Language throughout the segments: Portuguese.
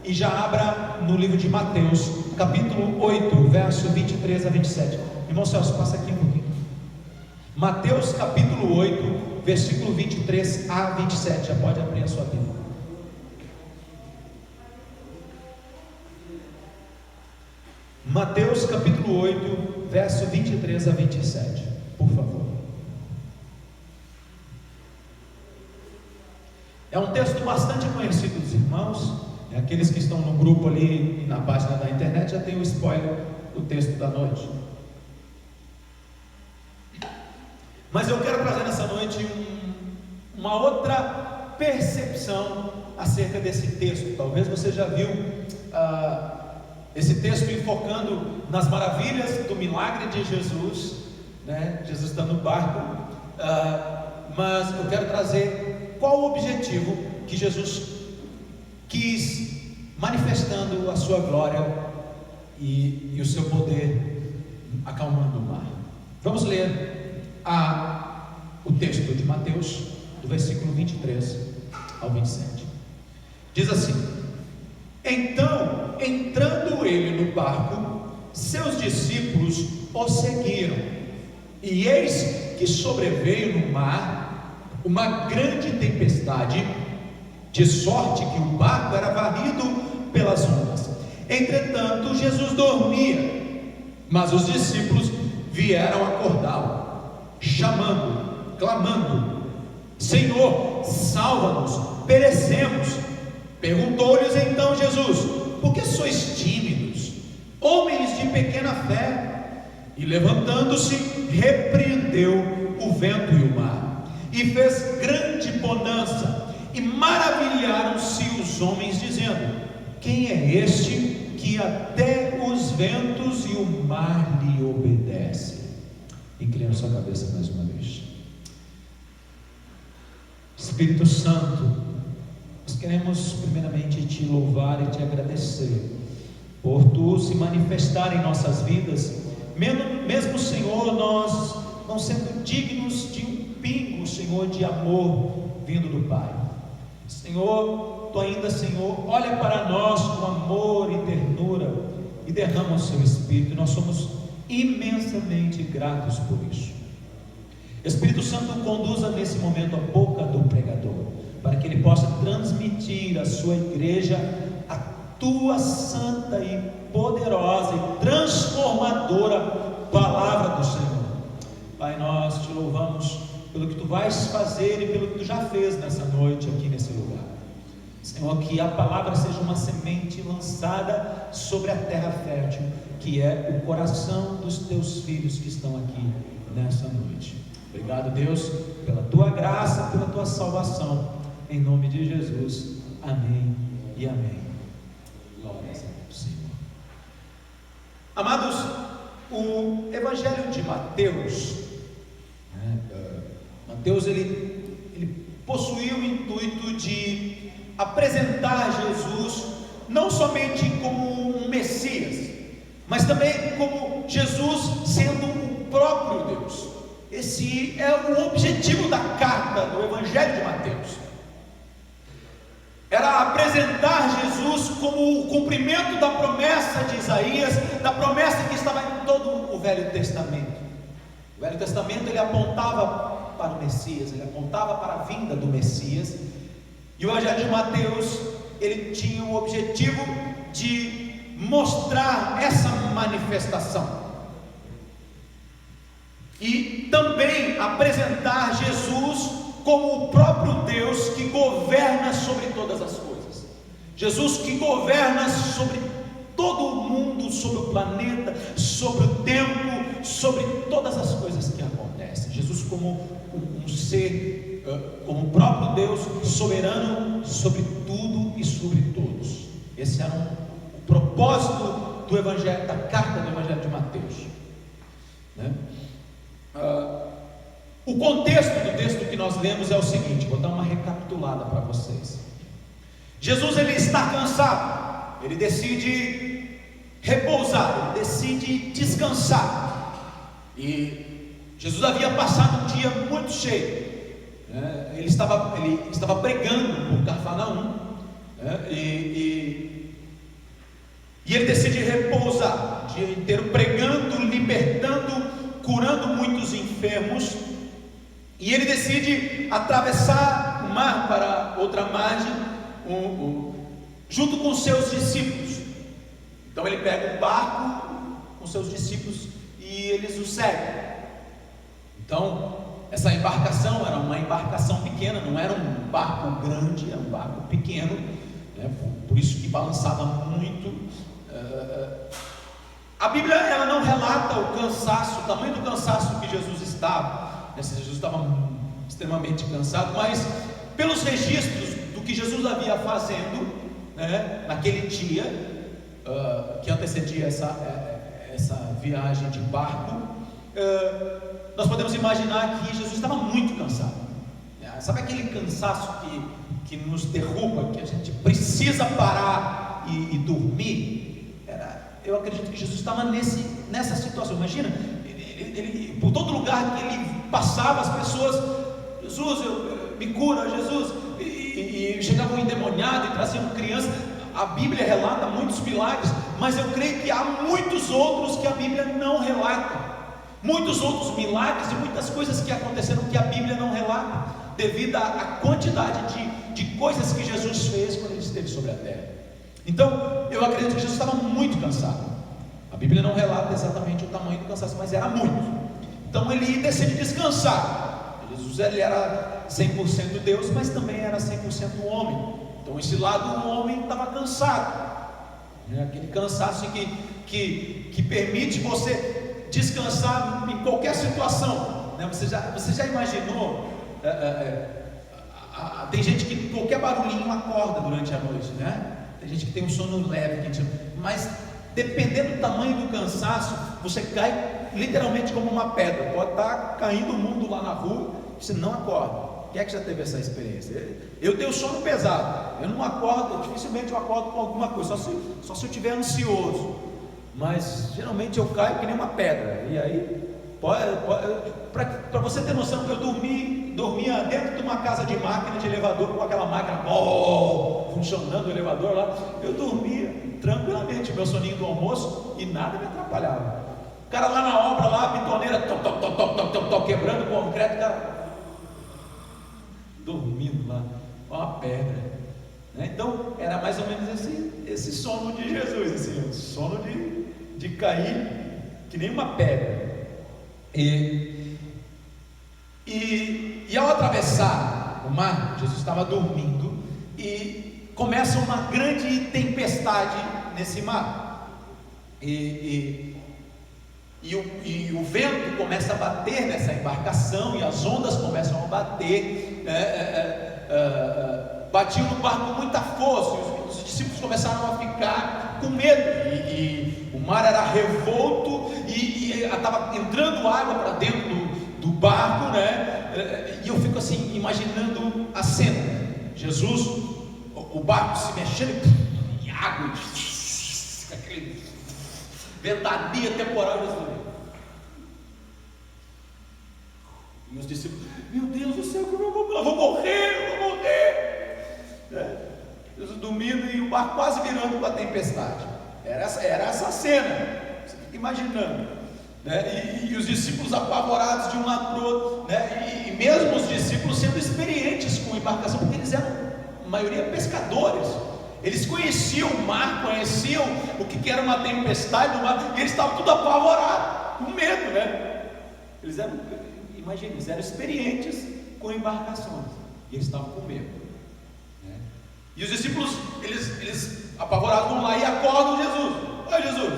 e já abra no livro de Mateus, capítulo 8, verso 23 a 27. Irmão Celso, passa aqui um pouquinho. Mateus capítulo 8, versículo 23 a 27. Já pode abrir a sua Bíblia. Mateus capítulo 8, verso 23 a 27, por favor. É um texto bastante conhecido dos irmãos. Aqueles que estão no grupo ali e na página da internet já tem o spoiler do texto da noite. Mas eu quero trazer nessa noite uma outra percepção acerca desse texto. Talvez você já viu esse texto enfocando nas maravilhas do milagre de Jesus, né? Jesus está no barco, mas eu quero trazer qual o objetivo que Jesus quis, manifestando a sua glória e o seu poder, acalmando o mar. Vamos ler o texto de Mateus, do versículo 23 ao 27. Diz assim: Então, entrando ele no barco, seus discípulos o seguiram, e eis que sobreveio no mar uma grande tempestade, de sorte que o barco era varrido pelas ondas. Entretanto, Jesus dormia, mas os discípulos vieram acordá-lo, chamando, clamando: Senhor, salva-nos, perecemos. Perguntou-lhes então Jesus: Por que sois tímidos, homens de pequena fé? E levantando-se, repreendeu o vento e o mar, e fez grande bonança. E maravilharam-se os homens, dizendo: Quem é este que até os ventos e o mar lhe obedecem? Inclina sua cabeça mais uma vez. Espírito Santo, nós queremos primeiramente te louvar e te agradecer por tu se manifestar em nossas vidas, mesmo Senhor, nós não sendo dignos de um pingo, Senhor, de amor vindo do Pai. Senhor, tu ainda, Senhor, olha para nós com amor e ternura e derrama o seu Espírito, e nós somos imensamente gratos por isso. Espírito Santo, conduza nesse momento a boca do pregador, para que ele possa transmitir à sua igreja a tua santa e poderosa e transformadora palavra do Senhor. Pai, nós te louvamos pelo que tu vais fazer e pelo que tu já fez nessa noite aqui nesse lugar. Senhor, que a palavra seja uma semente lançada sobre a terra fértil, que é o coração dos teus filhos que estão aqui nessa noite. Obrigado, Deus, pela tua graça, pela tua salvação, em nome de Jesus, amém e amém. Glórias a Deus, Senhor. Amados, o Evangelho de Mateus, Mateus ele possuía o intuito de apresentar Jesus não somente como um Messias, mas também como Jesus sendo o próprio Deus. Esse é o objetivo da carta do Evangelho de Mateus. Era apresentar Jesus como o cumprimento da promessa de Isaías, da promessa que estava em todo o Velho Testamento. O Velho Testamento ele apontava para o Messias, ele apontava para a vinda do Messias, e o Evangelho de Mateus ele tinha o objetivo de mostrar essa manifestação e também apresentar Jesus como o próprio Deus que governa sobre todas as coisas, Jesus que governa sobre todo o mundo, sobre o planeta, sobre o tempo, sobre todas as coisas que acontecem. Jesus como um ser, como o próprio Deus soberano sobre tudo e sobre todos. Esse era o propósito do Evangelho, da carta do Evangelho de Mateus, né? O contexto do texto que nós lemos é o seguinte, vou dar uma recapitulada para vocês. Jesus ele está cansado, ele decide repousar, ele decide descansar, e Jesus havia passado um dia muito cheio, né? Ele estava pregando por Cafarnaum, né? E E ele decide repousar o dia inteiro, pregando, libertando, curando muitos enfermos. E ele decide atravessar o mar para outra margem, junto com seus discípulos. Então ele pega um barco com seus discípulos e eles o seguem. Então essa embarcação era uma embarcação pequena, não era um barco grande, era um barco pequeno, né? Por isso que balançava muito. A Bíblia ela não relata o cansaço, o tamanho do cansaço que Jesus estava. Jesus estava extremamente cansado, mas pelos registros do que Jesus havia fazendo, né, naquele dia que antecedia essa viagem de barco, nós podemos imaginar que Jesus estava muito cansado. Sabe aquele cansaço que nos derruba, que a gente precisa parar e dormir? Eu acredito que Jesus estava nessa situação. Imagina, ele, por todo lugar que ele passava, as pessoas, Jesus, me cura, Jesus, e chegavam endemoniados e traziam crianças. A Bíblia relata muitos milagres, mas eu creio que há muitos outros que a Bíblia não relata, muitos outros milagres e muitas coisas que aconteceram que a Bíblia não relata, devido à quantidade de coisas que Jesus fez quando ele esteve sobre a terra. Então eu acredito que Jesus estava muito cansado. A Bíblia não relata exatamente o tamanho do cansaço, mas era muito. Então ele decide descansar. Jesus ele era 100% Deus, mas também era 100% homem. Então esse lado do homem estava cansado, aquele cansaço que permite você descansar em qualquer situação, né? Você já imaginou? Tem gente que qualquer barulhinho acorda durante a noite, né? Tem gente que tem um sono leve, mas dependendo do tamanho do cansaço, você cai literalmente como uma pedra. Pode estar caindo o mundo lá na rua, você não acorda. Quem é que já teve essa experiência? Eu tenho sono pesado, eu não acordo, dificilmente eu acordo com alguma coisa, só se eu estiver ansioso, mas geralmente eu caio que nem uma pedra. E aí, para você ter noção, eu dormia dentro de uma casa de máquina de elevador, com aquela máquina funcionando o elevador lá. Eu dormia tranquilamente, meu soninho do almoço, e nada me atrapalhava. O cara lá na obra, lá, a bitoneira quebrando o concreto, o cara dormindo lá, uma pedra, né? Então era mais ou menos esse sono de Jesus, assim, sono de cair que nem uma pedra. E ao atravessar o mar, Jesus estava dormindo e começa uma grande tempestade nesse mar. E o vento começa a bater nessa embarcação, e as ondas começam a bater, batiam no barco com muita força. Os discípulos começaram a ficar com medo, e o mar era revolto, e estava entrando água para dentro do barco, né? E eu fico assim, imaginando a cena: Jesus, o barco se mexendo, e água, aquele ventania temporal. E os discípulos: meu Deus do céu, eu vou morrer. Jesus dormindo e o barco quase virando com a tempestade. Era essa cena, você fica imaginando, né? E os discípulos apavorados de um lado para o outro, né? E mesmo os discípulos sendo experientes com embarcação, porque eles eram, a maioria, pescadores. Eles conheciam o mar, conheciam o que era uma tempestade no mar, e eles estavam tudo apavorados, com medo, né? Eles eram experientes com embarcações, e eles estavam com medo, né? E os discípulos, eles apavorados, vão lá e acordam Jesus. Oi, Jesus,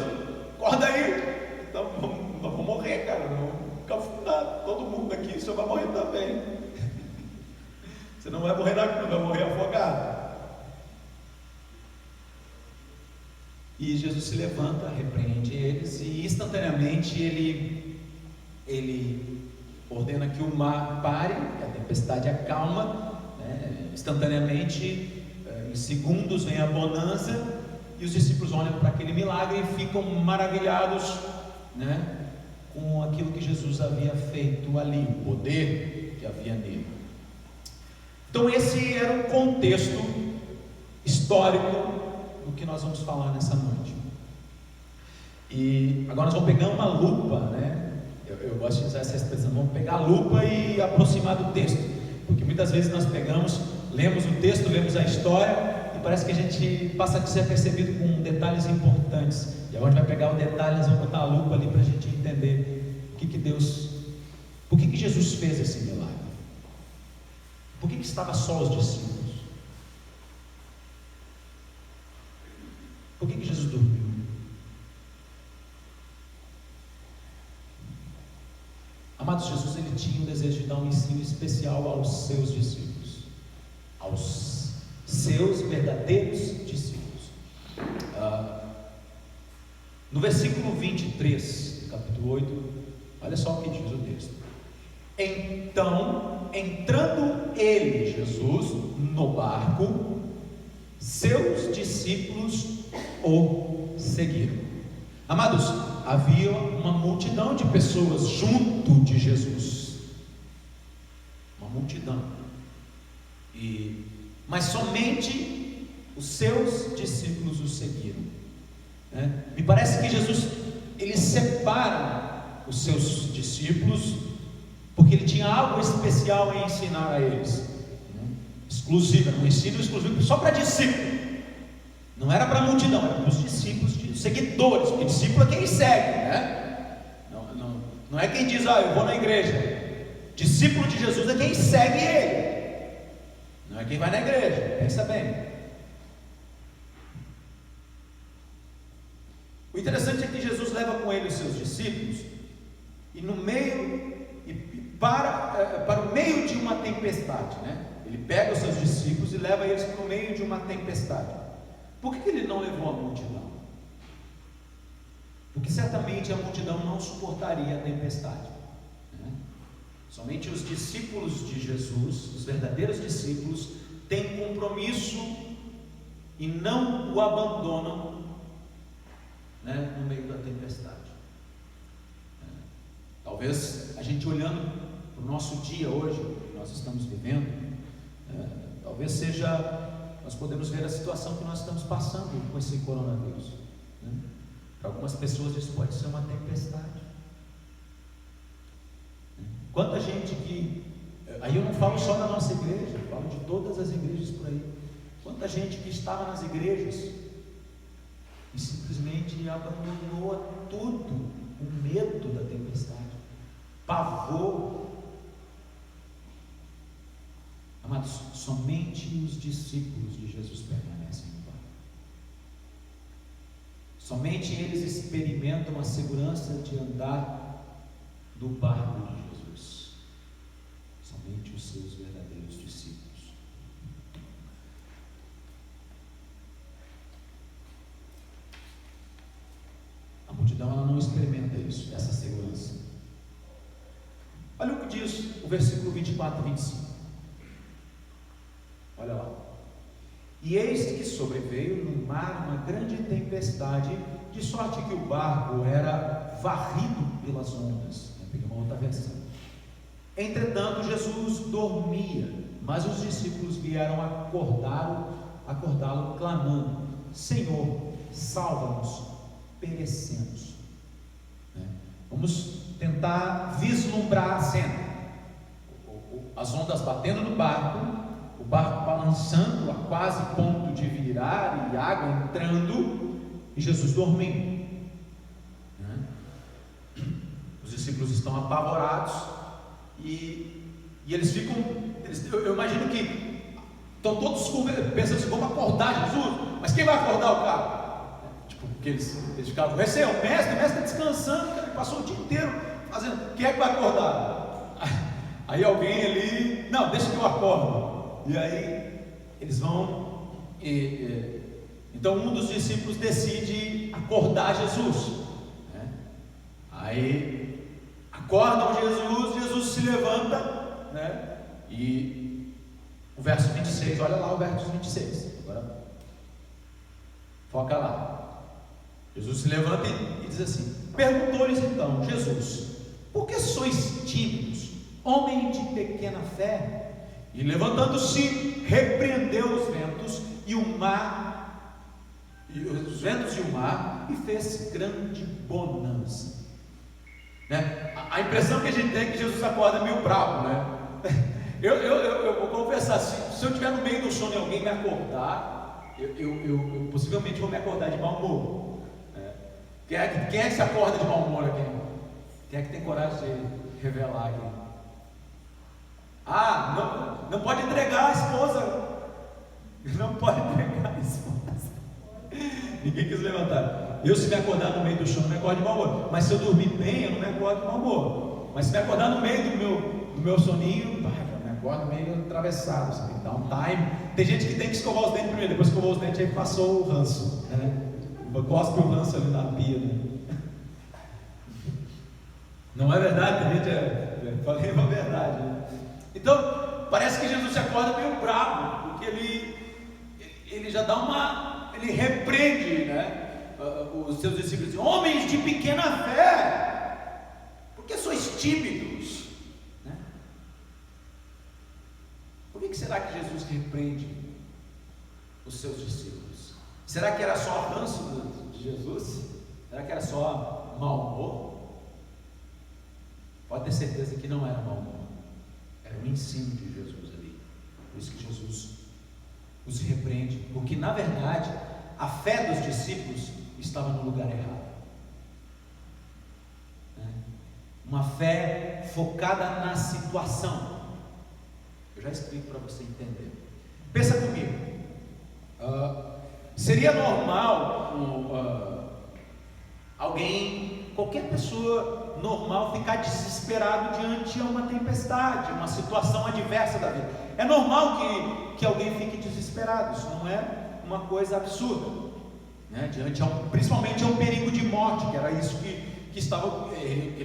acorda aí, então, vamos morrer, cara, vamos ficar afundados, todo mundo aqui, o senhor vai morrer também. Você não vai morrer na cruz, vai morrer afogado. E Jesus se levanta, repreende eles, e instantaneamente ele ordena que o mar pare, que a tempestade acalma, né? Instantaneamente, em segundos, vem a bonança, e os discípulos olham para aquele milagre e ficam maravilhados, né? Com aquilo que Jesus havia feito ali, o poder que havia nele. Então esse era o contexto histórico do que nós vamos falar nessa noite. E agora nós vamos pegar uma lupa, né? Eu gosto de usar essa expressão, vamos pegar a lupa e aproximar do texto, porque muitas vezes nós lemos o texto, lemos a história e parece que a gente passa a ser percebido com detalhes importantes. E agora a gente vai pegar o detalhe, nós vamos botar a lupa ali para a gente entender por que Jesus fez esse milagre? Por que estava só os discípulos? Por que Jesus dormiu? Amados, Jesus ele tinha o desejo de dar um ensino especial aos seus discípulos, aos seus verdadeiros discípulos. No versículo 23, capítulo 8, olha só o que diz o texto. Então, entrando ele, Jesus, no barco, seus discípulos o seguiram. Amados, havia uma multidão de pessoas junto de Jesus, uma multidão, mas somente os seus discípulos o seguiram, né? Me parece que Jesus, ele separa os seus discípulos, porque ele tinha algo especial em ensinar a eles, né? Exclusivo, um ensino exclusivo só para discípulos. Não era para a multidão, era para os discípulos, seguidores, porque discípulo é quem segue, né? Não é quem diz, eu vou na igreja. Discípulo de Jesus é quem segue ele, não é quem vai na igreja, pensa bem. O interessante é que Jesus leva com ele os seus discípulos, e no meio, para o meio de uma tempestade, né? Ele pega os seus discípulos e leva eles para o meio de uma tempestade. Por que ele não levou a multidão? Porque certamente a multidão não suportaria a tempestade, né? Somente os discípulos de Jesus, os verdadeiros discípulos, têm compromisso e não o abandonam, né, no meio da tempestade. Talvez a gente olhando para o nosso dia hoje, que nós estamos vivendo, talvez seja... Nós podemos ver a situação que nós estamos passando com esse coronavírus, né? Para algumas pessoas isso pode ser uma tempestade. Quanta gente que... Aí eu não falo só da nossa igreja, eu falo de todas as igrejas por aí. Quanta gente que estava nas igrejas e simplesmente abandonou tudo, com medo da tempestade, pavor. Amados, somente os discípulos de Jesus permanecem no barco. Somente eles experimentam a segurança de andar no barco de Jesus. Somente os seus verdadeiros discípulos. A multidão ela não experimenta isso, essa segurança. Olha o que diz o versículo 24 e 25. Olha lá. E eis que sobreveio no mar uma grande tempestade, de sorte que o barco era varrido pelas ondas. Peguei uma outra versão. Entretanto, Jesus dormia, mas os discípulos vieram acordá-lo, clamando: Senhor, salva-nos, perecemos. Vamos tentar vislumbrar a cena. As ondas batendo no barco, o barco balançando a quase ponto de virar e água entrando, e Jesus dormindo. Os discípulos estão apavorados e eles ficam, eu imagino que estão todos pensando assim: vamos acordar Jesus, mas quem vai acordar o cara? Porque eles ficavam, o mestre está descansando, cara, passou o dia inteiro fazendo, quem é que vai acordar? Aí alguém ali, não, deixa que eu acordo. E aí eles vão, então um dos discípulos decide acordar Jesus, né? Aí acordam Jesus se levanta, né? E o verso 26, olha lá o verso 26, agora foca lá. Jesus se levanta e diz assim: perguntou-lhes então Jesus: por que sois tímidos, homem de pequena fé? E levantando-se, repreendeu os ventos e o mar, os ventos e o mar, e fez grande bonança. Né? A impressão que a gente tem é que Jesus acorda meio bravo, né? Eu vou confessar, se eu estiver no meio do sono e alguém me acordar, eu possivelmente vou me acordar de mau humor. Quem é que se acorda de mau humor aqui? Quem é que tem coragem de revelar aqui? Não pode entregar a esposa. Não pode entregar a esposa. Ninguém quis levantar. Eu, se me acordar no meio do sono, me acordo de mau humor. Mas se eu dormir bem, eu não me acordo de mau humor. Mas se me acordar no meio do meu soninho, já me acordo meio atravessado. Você tem que dar um time. Tem gente que tem que escovar os dentes primeiro. Depois que escovou os dentes, aí passou o ranço, né? Cospe o ranço ali na pia, né? Não é verdade? Tem gente falei uma verdade, né? Então, parece que Jesus se acorda meio bravo, porque ele já dá ele repreende, né, os seus discípulos, homens de pequena fé, por que sois tímidos? Né? Por que será que Jesus repreende os seus discípulos? Será que era só ranço de Jesus? Será que era só mau humor? Pode ter certeza que não era mau humor. Era um ensino de Jesus ali. Por isso que Jesus os repreende, porque na verdade a fé dos discípulos estava no lugar errado. Uma fé focada na situação. Eu já explico para você entender. Pensa comigo. Seria normal qualquer pessoa normal ficar desesperado diante de uma tempestade, uma situação adversa da vida. É normal que alguém fique desesperado. Isso não é uma coisa absurda, né? Principalmente a um perigo de morte, que era isso que eles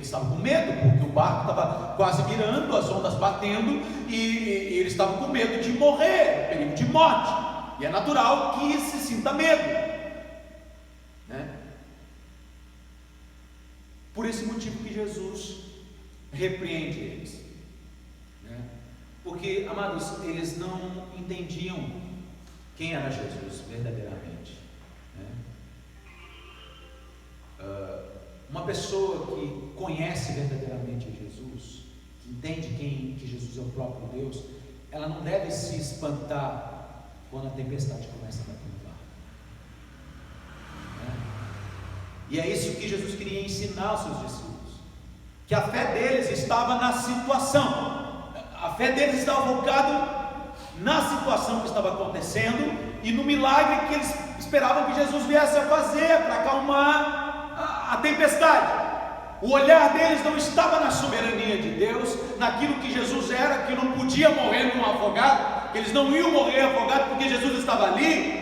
estavam com medo, porque o barco estava quase virando, as ondas batendo, e eles estavam com medo de morrer, perigo de morte, e é natural que se sinta medo, né? Por esse motivo que Jesus repreende eles, né? Porque, amados, eles não entendiam quem era Jesus verdadeiramente, né? Uma pessoa que conhece verdadeiramente Jesus, que entende que Jesus é o próprio Deus, ela não deve se espantar quando a tempestade começa a bater no barco, né? E é isso que Jesus queria ensinar aos seus discípulos, que a fé deles estava na situação, a fé deles estava focada na situação que estava acontecendo e no milagre que eles esperavam que Jesus viesse a fazer para acalmar a tempestade. O olhar deles não estava na soberania de Deus, naquilo que Jesus era, que não podia morrer num afogado, que eles não iam morrer afogados porque Jesus estava ali.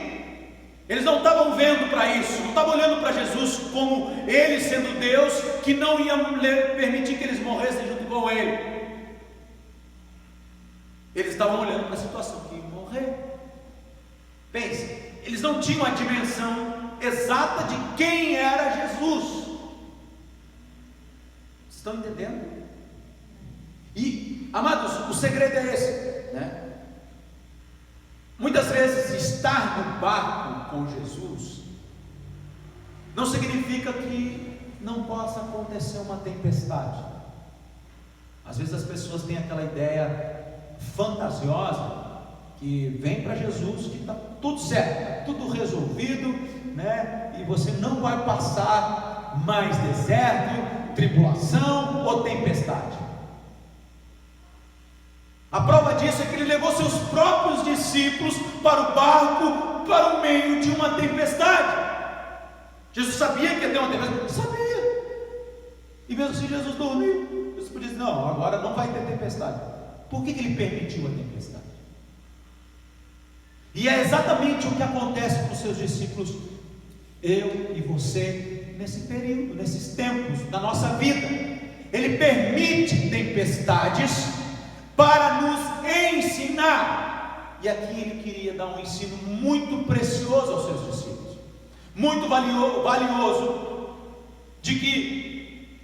Eles não estavam vendo para isso, não estavam olhando para Jesus como Ele sendo Deus, que não ia permitir que eles morressem junto com Ele. Eles estavam olhando para a situação que iam morrer. Pense, eles não tinham a dimensão exata de quem era Jesus. Vocês estão entendendo? E, amados, o segredo é esse, né? Muitas vezes estar no barco com Jesus não significa que não possa acontecer uma tempestade. Às vezes as pessoas têm aquela ideia fantasiosa que vem para Jesus que está tudo certo, está tudo resolvido, né? E você não vai passar mais deserto, tribulação ou tempestade. A prova disso é que ele levou seus próprios discípulos para o barco, para o meio de uma tempestade. Jesus sabia que ia ter uma tempestade? Sabia. E mesmo assim Jesus dormiu. Jesus podia dizer, não, agora não vai ter tempestade. Por que ele permitiu a tempestade? E é exatamente o que acontece com os seus discípulos, eu e você, nesse período, nesses tempos da nossa vida. Ele permite tempestades para nos ensinar. E aqui ele queria dar um ensino muito precioso aos seus discípulos, muito valioso, de que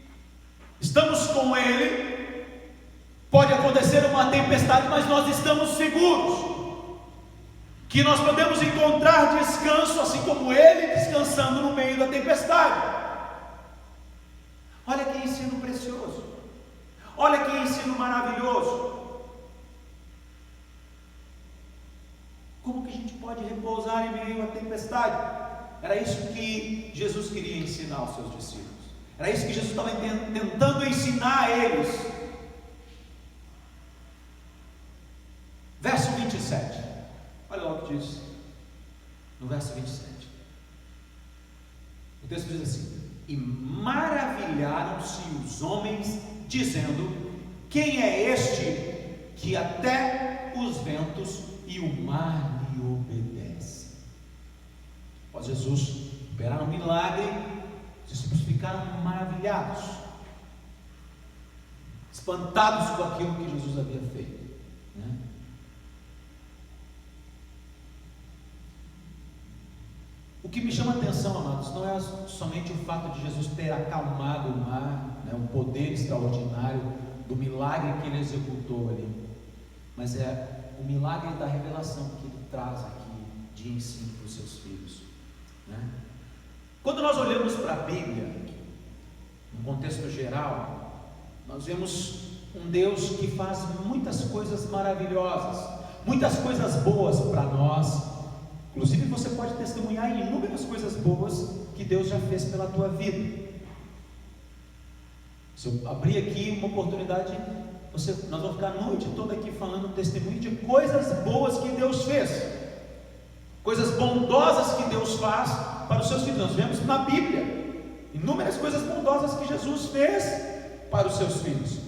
estamos com Ele, pode acontecer uma tempestade, mas nós estamos seguros, que nós podemos encontrar descanso, assim como Ele à tempestade. Olha que ensino precioso, olha que ensino maravilhoso. Como que a gente pode repousar em meio à tempestade? Era isso que Jesus queria ensinar aos seus discípulos, era isso que Jesus estava tentando ensinar a eles. Verso 27, olha lá o que diz no verso 27. O texto diz assim: e maravilharam-se os homens, dizendo: quem é este que até os ventos e o mar lhe obedecem? Após Jesus operar um milagre, os discípulos ficaram maravilhados, espantados com aquilo que Jesus havia feito, né? O que me chama a atenção, amados, não é somente o fato de Jesus ter acalmado o mar, né, o poder extraordinário do milagre que ele executou ali, mas é o milagre da revelação que ele traz aqui de ensino para os seus filhos, né? Quando nós olhamos para a Bíblia, no contexto geral, nós vemos um Deus que faz muitas coisas maravilhosas, muitas coisas boas para nós. Inclusive você pode testemunhar inúmeras coisas boas que Deus já fez pela tua vida. Se eu abrir aqui uma oportunidade, nós vamos ficar a noite toda aqui falando testemunho de coisas boas que Deus fez, coisas bondosas que Deus faz para os seus filhos. Nós vemos na Bíblia inúmeras coisas bondosas que Jesus fez para os seus filhos.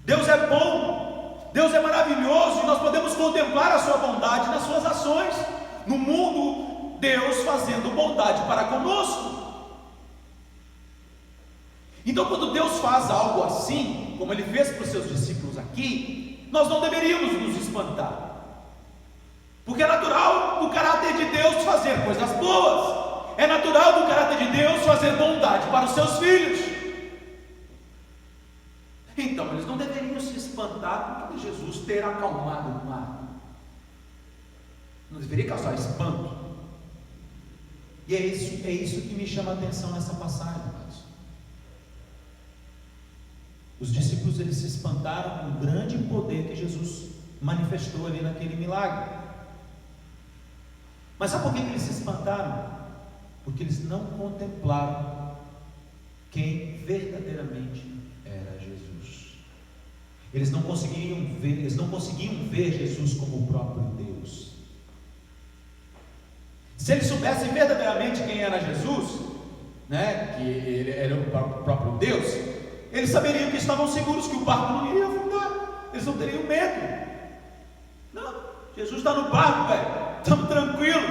Deus é bom, Deus é maravilhoso, e nós podemos contemplar a sua bondade nas suas ações no mundo. Deus fazendo bondade para conosco. Então, quando Deus faz algo assim, como Ele fez para os seus discípulos aqui, nós não deveríamos nos espantar, porque é natural do caráter de Deus fazer coisas boas, é natural do caráter de Deus fazer bondade para os seus filhos. Então, eles não deveriam se espantar por Jesus ter acalmado o mar, não deveria causar espanto. E é isso que me chama a atenção nessa passagem, amados. Os discípulos, eles se espantaram com o grande poder que Jesus manifestou ali naquele milagre. Mas sabe por que eles se espantaram? Porque eles não contemplaram quem verdadeiramente era Jesus. Eles não conseguiam ver Jesus como o próprio Deus. Se eles soubessem verdadeiramente quem era Jesus, né, que ele era o próprio Deus, eles saberiam que estavam seguros que o barco não iria afundar, eles não teriam medo. Não, Jesus está no barco, velho, estamos tranquilos,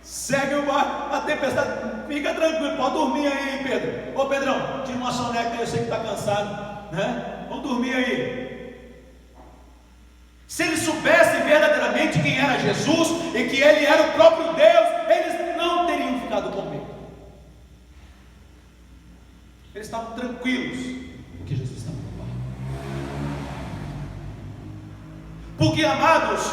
segue o barco, a tempestade, fica tranquilo, pode dormir aí, Pedro. Ô Pedrão, tira uma soneca aí, eu sei que está cansado, né? Vamos dormir aí. Se eles soubessem verdadeiramente quem era Jesus e que Ele era o próprio Deus, eles não teriam ficado com medo. Eles estavam tranquilos, porque Jesus estava no barco. Porque, amados,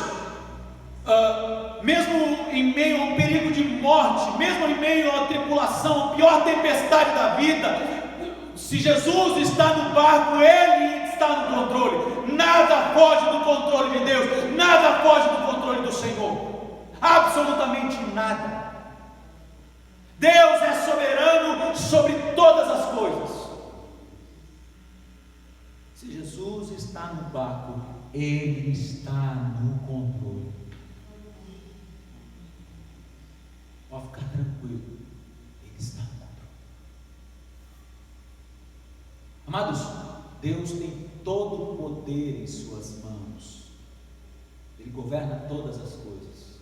mesmo em meio a um perigo de morte, mesmo em meio a uma tribulação, a pior tempestade da vida, se Jesus está no barco, Ele está no controle. Nada foge do controle de Deus, nada foge do controle do Senhor, absolutamente nada. Deus é soberano sobre todas as coisas. Se Jesus está no barco, Ele está no controle. Pode ficar tranquilo, Ele está no controle. Amados, Deus tem todo o poder em suas mãos. Ele governa todas as coisas,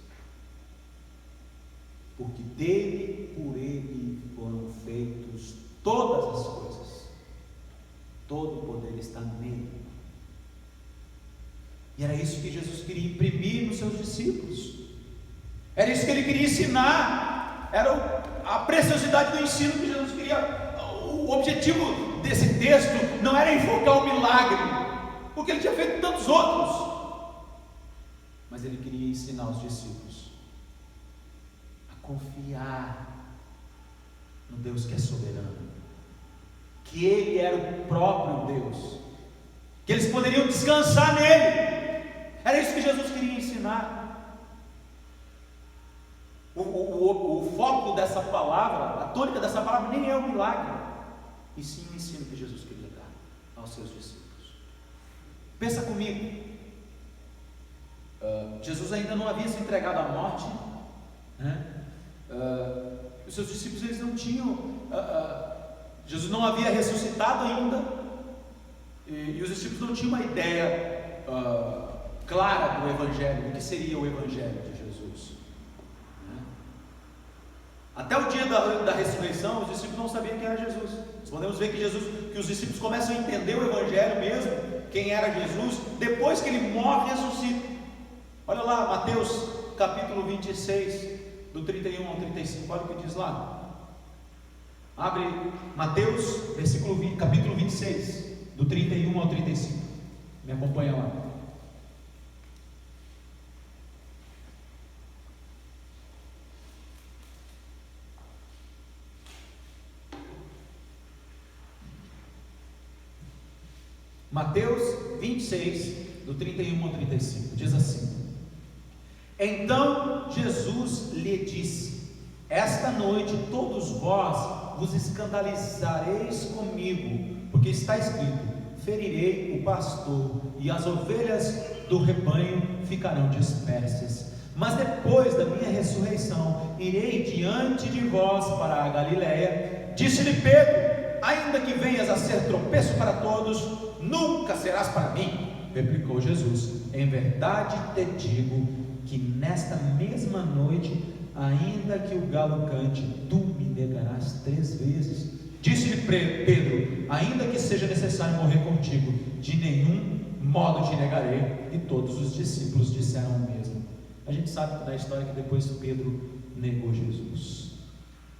porque dele, por ele foram feitas todas as coisas. Todo o poder está nele. E era isso que Jesus queria imprimir nos seus discípulos, era isso que Ele queria ensinar, era a preciosidade do ensino que Jesus queria. O objetivo desse texto não era enfocar o milagre, porque Ele tinha feito tantos outros, mas Ele queria ensinar os discípulos a confiar no Deus que é soberano, que Ele era o próprio Deus, que eles poderiam descansar nele. Era isso que Jesus queria ensinar. O foco dessa palavra, a tônica dessa palavra, nem é o milagre, e sim o ensino que Jesus queria dar aos seus discípulos. Pensa comigo, Jesus ainda não havia se entregado à morte, né? Os seus discípulos, eles não tinham, Jesus não havia ressuscitado ainda, e os discípulos não tinham uma ideia clara do Evangelho, do que seria o Evangelho de Jesus, né? Até o dia da ressurreição, os discípulos não sabiam quem era Jesus. Nós podemos ver que os discípulos começam a entender o Evangelho mesmo, quem era Jesus, depois que ele morre e ressuscita. Olha lá, Mateus capítulo 26, do 31 ao 35, olha o que diz lá. Abre Mateus, capítulo 26, do 31 ao 35. Me acompanha lá. Mateus 26, do 31 ao 35, diz assim: Então Jesus lhe disse: Esta noite todos vós vos escandalizareis comigo, porque está escrito: ferirei o pastor, e as ovelhas do rebanho ficarão dispersas. Mas depois da minha ressurreição, irei diante de vós para a Galiléia. Disse-lhe Pedro: Ainda que venhas a ser tropeço para todos, nunca serás para mim. Replicou Jesus: Em verdade te digo que nesta mesma noite, ainda que o galo cante, tu me negarás 3 vezes. Disse-lhe Pedro: Ainda que seja necessário morrer contigo, de nenhum modo te negarei. E todos os discípulos disseram o mesmo. A gente sabe da história que depois Pedro negou Jesus.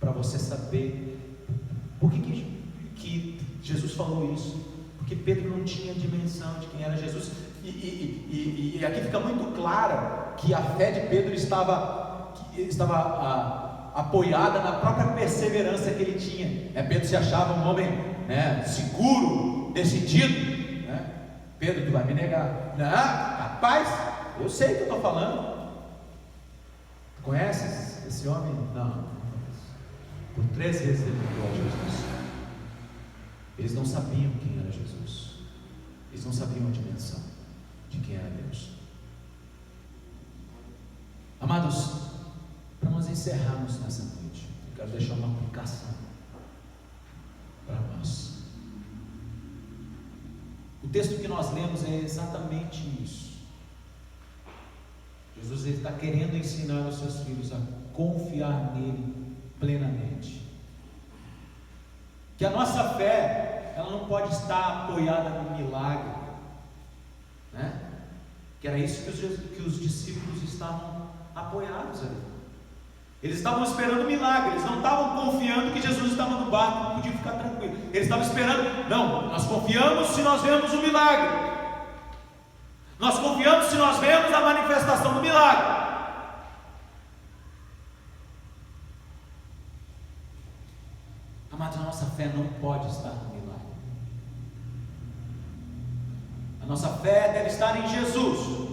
Para você saber por que Jesus falou isso, porque Pedro não tinha dimensão de quem era Jesus. E aqui fica muito claro que a fé de Pedro estava apoiada na própria perseverança que ele tinha. Pedro se achava um homem, seguro, decidido, Pedro, tu vai me negar? Não, rapaz, eu sei o que eu estou falando. Conheces esse homem? Não. Por 3 vezes ele negou a Jesus. Eles não sabiam quem era Jesus, eles não sabiam a dimensão de quem era Deus. Amados, para nós encerrarmos nessa noite, eu quero deixar uma aplicação para nós. O texto que nós lemos é exatamente isso. Jesus está querendo ensinar os seus filhos a confiar nele plenamente. Que a nossa fé, ela não pode estar apoiada no milagre, que era isso que os discípulos estavam apoiados ali. Eles estavam esperando o milagre, eles não estavam confiando que Jesus estava no barco, podia ficar tranquilo. Eles estavam esperando, não, nós confiamos se nós vemos o milagre, nós confiamos se nós vemos a manifestação do milagre. Amados, a nossa fé não pode estar no milagre. A nossa fé deve estar em Jesus.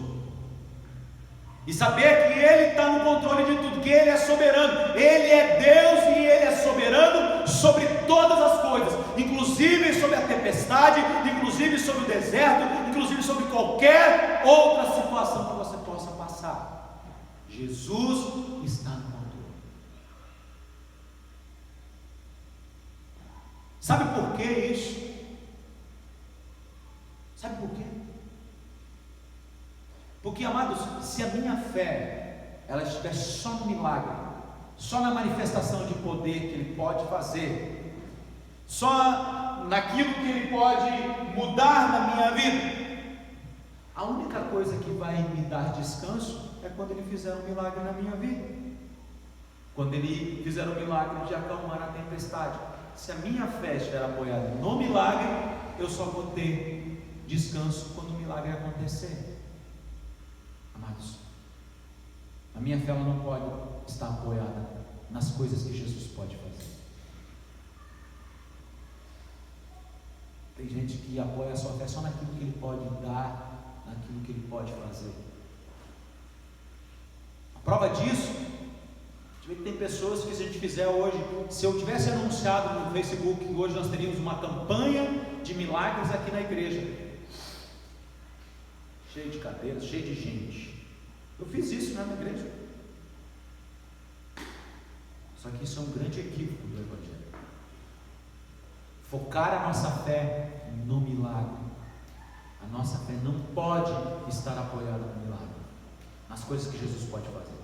E saber que Ele está no controle de tudo, que Ele é soberano. Ele é Deus e Ele é soberano sobre todas as coisas, inclusive sobre a tempestade, inclusive sobre o deserto, inclusive sobre qualquer outra situação que você possa passar. Jesus está no controle. Sabe por que isso? Sabe por quê? Porque, amados, se a minha fé ela estiver só no milagre, só na manifestação de poder que Ele pode fazer, só naquilo que Ele pode mudar na minha vida, a única coisa que vai me dar descanso é quando Ele fizer um milagre na minha vida, quando Ele fizer um milagre de acalmar a tempestade. Se a minha fé estiver apoiada no milagre, eu só vou ter descanso quando o milagre acontecer. Amados, a minha fé ela não pode estar apoiada nas coisas que Jesus pode fazer. Tem gente que apoia a sua fé só naquilo que ele pode dar, naquilo que ele pode fazer. A prova disso, a gente vê que tem pessoas que, se a gente fizer hoje, se eu tivesse anunciado no Facebook que hoje nós teríamos uma campanha de milagres aqui na igreja, cheio de cadeiras, cheio de gente, eu fiz isso na minha igreja. Só que isso é um grande equívoco do Evangelho. Focar a nossa fé no milagre. A nossa fé não pode estar apoiada no milagre, nas coisas que Jesus pode fazer.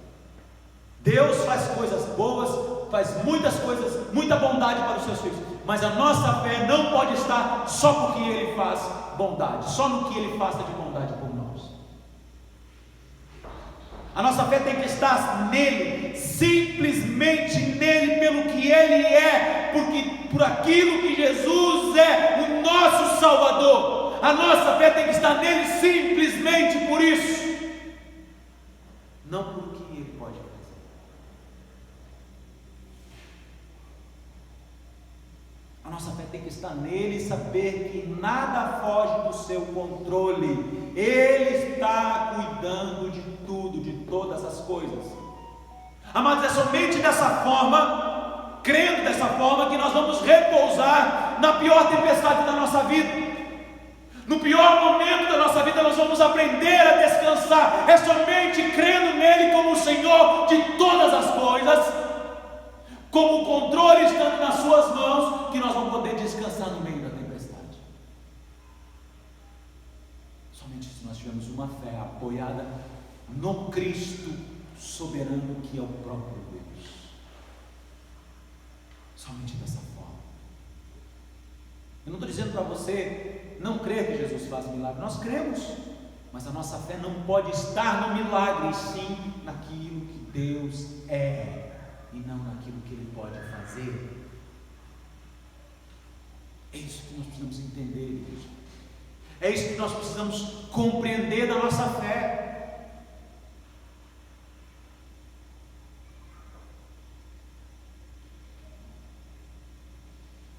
Deus faz coisas boas, faz muitas coisas, muita bondade para os seus filhos, mas a nossa fé não pode estar só porque Ele faz bondade, só no que Ele faça de bondade por nós. A nossa fé tem que estar nele, simplesmente nele, pelo que Ele é, por aquilo que Jesus é, o nosso Salvador. A nossa fé tem que estar nele simplesmente por isso, não por que Ele pode fazer. A nossa fé tem que estar nele e saber que nada foge do seu controle. Ele está cuidando de tudo, de todas as coisas. Amados, é somente dessa forma, crendo dessa forma, que nós vamos repousar na pior tempestade da nossa vida. No pior momento da nossa vida, nós vamos aprender a descansar. É somente crendo nele como o Senhor de todas as coisas, como o controle estando nas suas mãos, que nós vamos poder descansar no meio da tempestade. Somente se nós tivermos uma fé apoiada no Cristo soberano, que é o próprio Deus. Somente dessa forma. Eu não estou dizendo para você não crer que Jesus faz milagre. Nós cremos, mas a nossa fé não pode estar no milagre, e sim naquilo que Deus é, e não naquilo que Ele pode fazer. É isso que nós precisamos entender, igreja. É isso que nós precisamos compreender da nossa fé.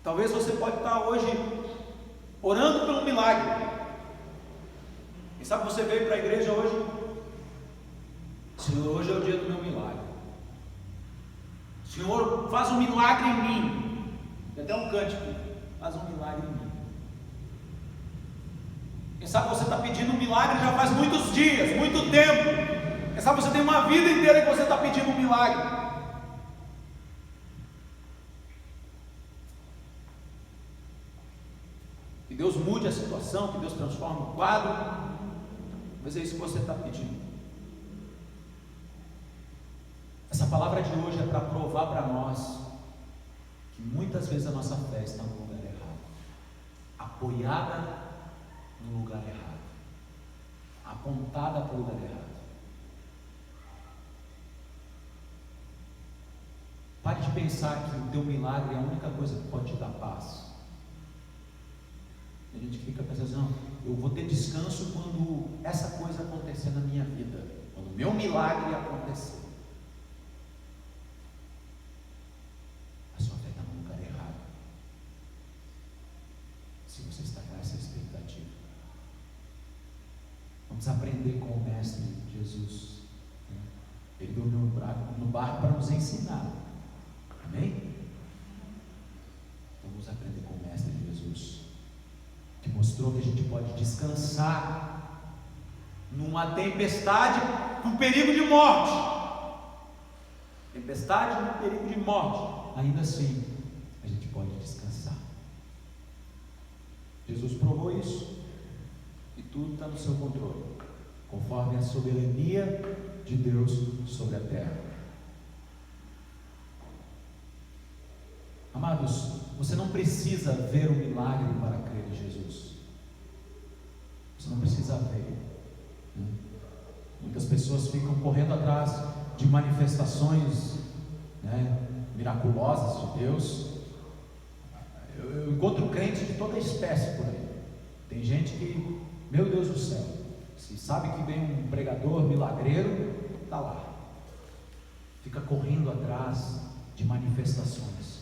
Talvez você pode estar hoje orando pelo milagre. Quem sabe você veio para a igreja hoje? Senhor, hoje é o dia do meu milagre. Senhor, faz um milagre em mim. Tem até um cântico: faz um milagre em mim. Quem sabe você está pedindo um milagre já faz muitos dias, muito tempo. Quem sabe você tem uma vida inteira que você está pedindo um milagre. Que Deus mude a situação, que Deus transforme o quadro. Mas é isso que você está pedindo. Essa palavra de hoje é para provar para nós que muitas vezes a nossa fé está no lugar errado, apoiada no lugar errado, apontada para o lugar errado. Pare de pensar que o teu milagre é a única coisa que pode te dar paz. Tem gente que fica pensando assim: não, eu vou ter descanso quando essa coisa acontecer na minha vida, quando o meu milagre acontecer. A sua fé está no lugar errado, se você está com essa expectativa. Vamos aprender com o Mestre Jesus. Ele dormiu no barco para nos ensinar. Amém? Vamos aprender com o Mestre Jesus, que mostrou que a gente pode descansar numa tempestade, num perigo de morte. Tempestade, num perigo de morte. Ainda assim, a gente pode descansar. Jesus provou isso, e tudo está no seu controle, conforme a soberania de Deus sobre a terra. Amados, você não precisa ver o milagre para crer em Jesus. Você não precisa ver. Muitas pessoas ficam correndo atrás de manifestações, miraculosas de Deus. Eu encontro crentes de toda espécie por aí. Tem gente que, meu Deus do céu, se sabe que vem um pregador milagreiro, está lá, fica correndo atrás de manifestações.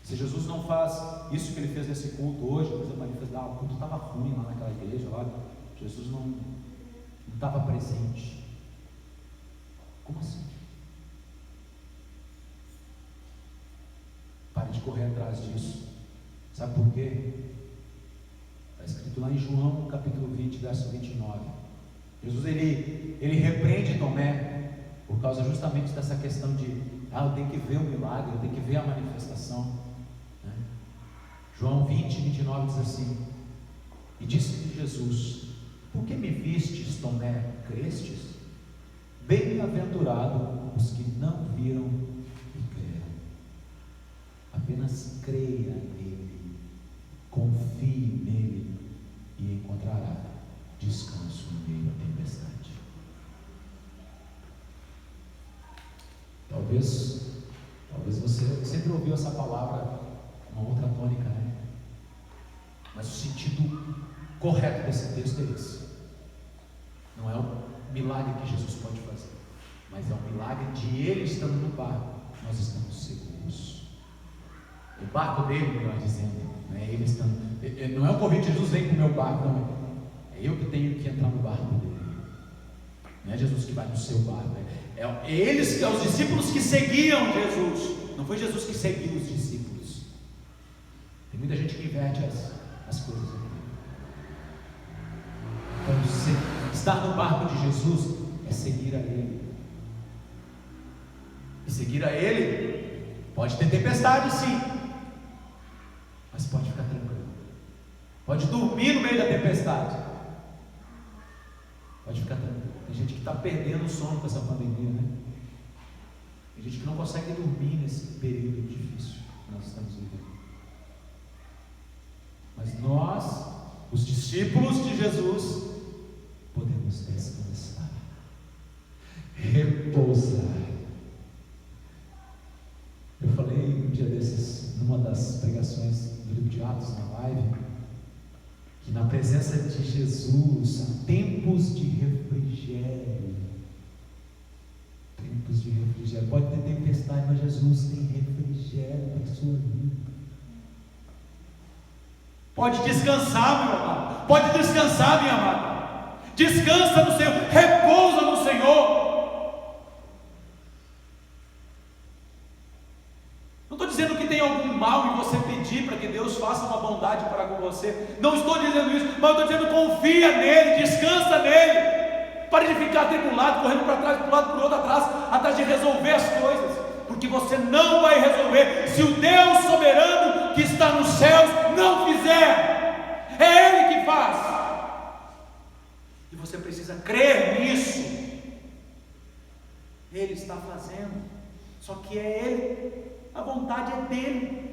Se Jesus não faz isso que ele fez nesse culto hoje, por exemplo, manifestar, o culto estava ruim lá naquela igreja, lá, Jesus não estava presente. Como assim? Pare de correr atrás disso. Sabe por quê? Está escrito lá em João, capítulo 20, verso 29. Jesus, ele repreende Tomé, por causa justamente dessa questão de, eu tenho que ver o milagre, eu tenho que ver a manifestação. João 20, 29 diz assim: e disse-lhe Jesus: por que me vistes, Tomé, crestes? Bem-aventurado os que não viram e creram. Apenas creia nele, confie nele e encontrará descanso no meio da tempestade. Talvez você sempre ouviu essa palavra com uma outra tônica, né? Mas o sentido correto desse texto é esse. Não é um milagre que Jesus pode fazer, mas é um milagre de ele estando no barco, nós estamos seguros. O barco dele, melhor dizendo, né? Ele estando, não é um convite de Jesus, vem para o meu barco, não. É eu que tenho que entrar no barco dele. Não é Jesus que vai no seu barco. É eles, os discípulos que seguiam Jesus. Não foi Jesus que seguiu os discípulos. Tem muita gente que inverte as coisas aqui. Então, estar no barco de Jesus é seguir a Ele. E seguir a Ele pode ter tempestade, sim, mas pode ficar tranquilo. Pode dormir no meio da tempestade. Pode ficar tranquilo. Tem gente que está perdendo o sono com essa pandemia, né? Tem gente que não consegue dormir nesse período difícil que nós estamos vivendo. Mas nós, os discípulos de Jesus, podemos descansar, repousar. Eu falei um dia desses, numa das pregações do livro de Atos, na live, que na presença de Jesus há tempos de refrigério. Tempos de refrigério. Pode ter tempestade, mas Jesus tem refrigério para a sua vida. Pode descansar, meu amado. Pode descansar, minha amada. Descansa no Senhor. Repousa no Senhor. Não estou dizendo que tem algum mal em você pedir para que Deus faça uma bondade para com você. Não estou dizendo isso, mas estou dizendo confia nele, descansa nele. Pare de ficar atribulado, correndo para trás, para um lado, para o outro, atrás de resolver as coisas. Porque você não vai resolver se o Deus soberano que está nos céus não fizer. É Ele que faz. E você precisa crer nisso. Ele está fazendo. Só que é Ele. A vontade é dele.